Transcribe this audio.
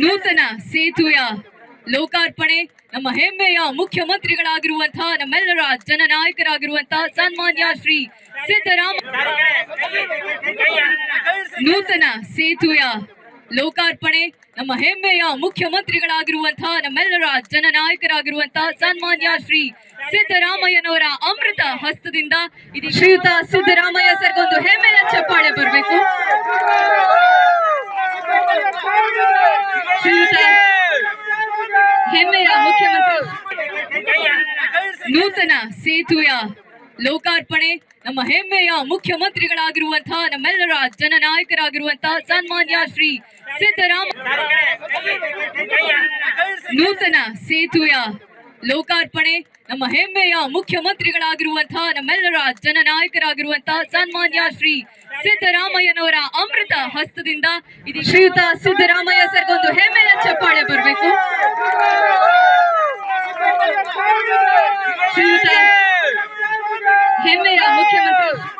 ನೂತನ ಸೇತುವೆಯ ಲೋಕಾರ್ಪಣೆ ನಮ್ಮ ಹೆಮ್ಮೆಯ ಮುಖ್ಯಮಂತ್ರಿಗಳಾಗಿರುವಂತಹ ನಮ್ಮೆಲ್ಲರ ಜನನಾಯಕರಾಗಿರುವಂತಹ ಸನ್ಮಾನ್ಯ ಶ್ರೀ ಸಿದ್ದರಾಮ ನೂತನ ಸೇತುವೆಯ ಲೋಕಾರ್ಪಣೆ ನಮ್ಮ ಹೆಮ್ಮೆಯ ಮುಖ್ಯಮಂತ್ರಿಗಳಾಗಿರುವಂತಹ ನಮ್ಮೆಲ್ಲರ ಜನನಾಯಕರಾಗಿರುವಂತಹ ಸನ್ಮಾನ್ಯ ಶ್ರೀ ಸಿದ್ದರಾಮಯ್ಯನವರ ಅಮೃತ ಹಸ್ತದಿಂದ ಇದು ಶ್ರೀಯುತ ಸಿದ್ದರಾಮಯ್ಯ ಸರ್ಗೊಂದು ಹೆಮ್ಮೆಯ ಚಪ್ಪಾಳೆ ಬರಬೇಕು. ಶ್ರೀಯುತ ಹೆಮ್ಮೆಯ ಮುಖ್ಯಮಂತ್ರಿ ನೂತನ ಸೇತುವೆಯ ಲೋಕಾರ್ಪಣೆ ನಮ್ಮ ಹೆಮ್ಮೆಯ ಮುಖ್ಯಮಂತ್ರಿಗಳಾಗಿರುವಂತಹ ನಮ್ಮೆಲ್ಲರ ಜನನಾಯಕರಾಗಿರುವಂತಹ ಸನ್ಮಾನ್ಯ ಶ್ರೀ ಸಿದ್ದರಾಮ ನೂತನ ಸೇತುವೆಯ ಲೋಕಾರ್ಪಣೆ ನಮ್ಮ ಹೆಮ್ಮೆಯ ಮುಖ್ಯಮಂತ್ರಿಗಳಾಗಿರುವಂತಹ ನಮ್ಮೆಲ್ಲರ ಜನನಾಯಕರಾಗಿರುವಂತಹ ಸನ್ಮಾನ್ಯ ಶ್ರೀ ಸಿದ್ದರಾಮಯ್ಯನವರ ಅಮೃತ ಹಸ್ತದಿಂದ ಇದು ಶ್ರೀಯುತ ಸಿದ್ದರಾಮಯ್ಯ ಸರ್ಗೊಂದು ಹೆಮ್ಮೆಯ